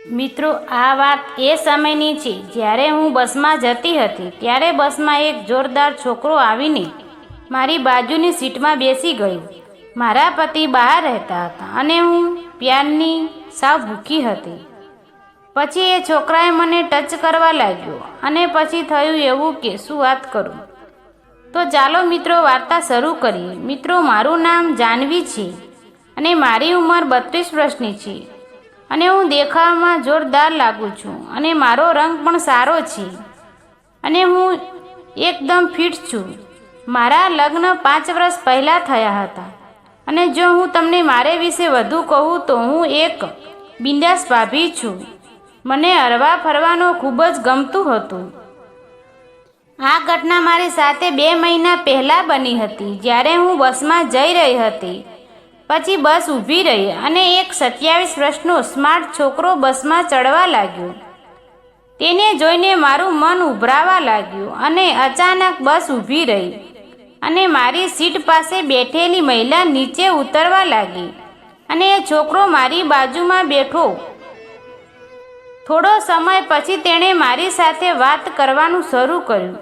મિત્રો, આ વાત એ સમયની છે જ્યારે હું બસમાં જતી હતી. ત્યારે બસમાં એક જોરદાર છોકરો આવીને મારી બાજુની સીટમાં બેસી ગયો. મારા પતિ બહાર રહેતા હતા અને હું પ્યારની સાવ ભૂખી હતી. પછી એ છોકરાએ મને ટચ કરવા લાગ્યો અને પછી થયું એવું કે શું વાત કરું. તો ચાલો મિત્રો વાર્તા શરૂ કરીએ. મિત્રો, મારું નામ જાનવી છે અને મારી ઉંમર 32 વર્ષની છે અને હું દેખાવામાં જોરદાર લાગું છું અને મારો રંગ પણ સારો છે અને હું એકદમ ફિટ છું. મારા લગ્ન 5 વર્ષ પહેલાં થયા હતા અને જો હું તમને મારે વિશે વધુ કહું તો હું એક બિંદાસ ભાભી છું. મને હરવા ફરવાનું ખૂબ જ ગમતું હતું. આ ઘટના મારી સાથે 2 મહિના પહેલાં બની હતી, જ્યારે હું બસમાં જઈ રહી હતી. પછી બસ ઊભી રહી અને એક 27 વર્ષનો સ્માર્ટ છોકરો બસમાં ચડવા લાગ્યો. તેને જોઈને મારું મન ઉભરાવા લાગ્યું અને અચાનક બસ ઊભી રહી અને મારી સીટ પાસે બેઠેલી મહિલા નીચે ઉતરવા લાગી અને એ છોકરો મારી બાજુમાં બેઠો. થોડો સમય પછી તેણે મારી સાથે વાત કરવાનું શરૂ કર્યું.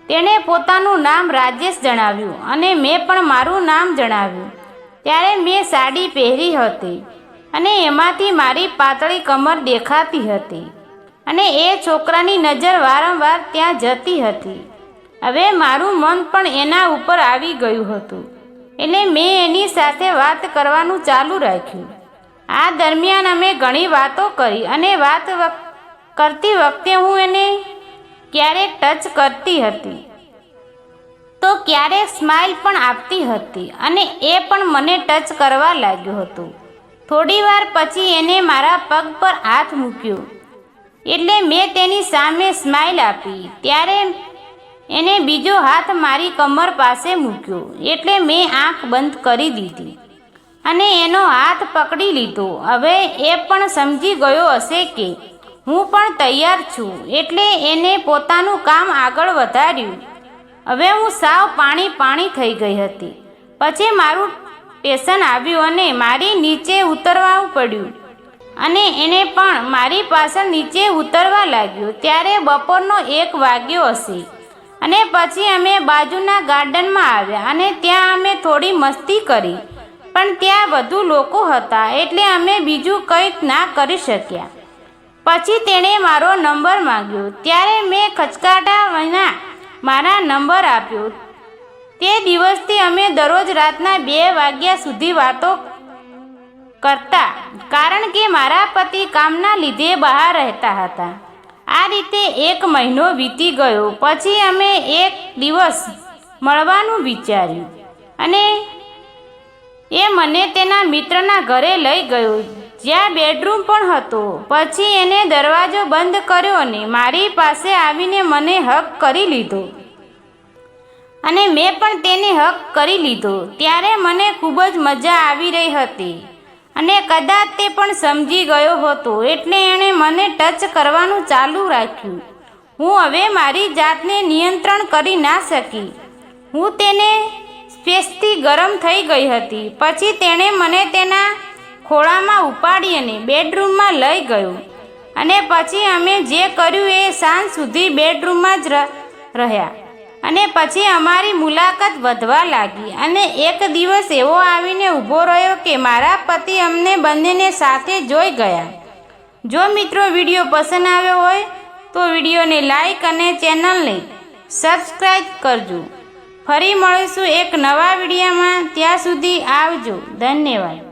તેણે પોતાનું નામ રાજેશ જણાવ્યું અને મેં પણ મારું નામ જણાવ્યું. ત્યારે મેં સાડી પહેરી હતી અને એમાંથી મારી પાતળી કમર દેખાતી હતી અને એ છોકરાની નજર વારંવાર ત્યાં જતી હતી. હવે મારું મન પણ એના ઉપર આવી ગયું હતું એટલે મેં એની સાથે વાત કરવાનું ચાલુ રાખ્યું. આ દરમિયાન અમે ઘણી વાતો કરી અને વાત કરતી વખતે હું એને ક્યારેક ટચ કરતી હતી તો ક્યારેક સ્માઇલ પણ આપતી હતી અને એ પણ મને ટચ કરવા લાગ્યો હતો. થોડી વાર પછી એને મારા પગ પર હાથ મૂક્યો એટલે મેં તેની સામે સ્માઇલ આપી. ત્યારે એને બીજો હાથ મારી કમર પાસે મૂક્યો એટલે મેં આંખ બંધ કરી દીધી અને એનો હાથ પકડી લીધો. હવે એ પણ સમજી ગયો હશે કે હું પણ તૈયાર છું એટલે એને પોતાનું કામ આગળ વધાર્યું. હવે હું સાવ પાણી થઈ ગઈ હતી. પછી મારું સ્ટેશન આવ્યું અને મારી નીચે ઉતરવું પડ્યું અને એને પણ મારી પાછળ નીચે ઉતરવા લાગ્યો. ત્યારે બપોરનો 1 વાગ્યો હશે અને પછી અમે બાજુના ગાર્ડનમાં આવ્યા અને ત્યાં અમે થોડી મસ્તી કરી, પણ ત્યાં વધુ લોકો હતા એટલે અમે બીજું કંઈક ના કરી શક્યા. પછી તેણે મારો નંબર માંગ્યો. ત્યારે મેં ખચકાટા વિના મારા નંબર આપ્યો. તે દિવસથી અમે દરરોજ રાતના 2 વાગ્યા સુધી વાતો કરતા, કારણ કે મારા પતિ કામના લીધે બહાર રહેતા હતા. આ રીતે 1 મહિનો વીતી ગયો. પછી અમે એક દિવસ મળવાનું વિચાર્યું અને એ મને તેના મિત્રના ઘરે લઈ ગયો જ્યાં બેડરૂમ પણ હતો. પછી એને દરવાજો બંધ કર્યો અને મારી પાસે આવીને મને હગ કરી લીધો અને મેં પણ તેને હગ કરી લીધો. ત્યારે મને ખૂબ જ મજા આવી રહી હતી અને કદાચ તે પણ સમજી ગયો હતો એટલે એણે મને ટચ કરવાનું ચાલુ રાખ્યું. હું હવે મારી જાતને નિયંત્રણ કરી ના શકી. હું તેને સ્પેસથી ગરમ થઈ ગઈ હતી. પછી તેણે મને તેના ખોળામાં ઉપાડી અને બેડરૂમમાં લઈ ગયો અને પછી અમે જે કર્યું એ સાંજ સુધી બેડરૂમમાં જ રહ્યા અને પછી અમારી મુલાકાત વધવા લાગી અને એક દિવસ એવો આવીને ઊભો રહ્યો કે મારા પતિ અમને બંનેને સાથે જોઈ ગયા. જો મિત્રો વિડીયો પસંદ આવ્યો હોય તો વિડીયોને લાઈક અને ચેનલને સબસ્ક્રાઈબ કરજો. ફરી મળીશું એક નવા વિડીયોમાં. ત્યાં સુધી આવજો. ધન્યવાદ.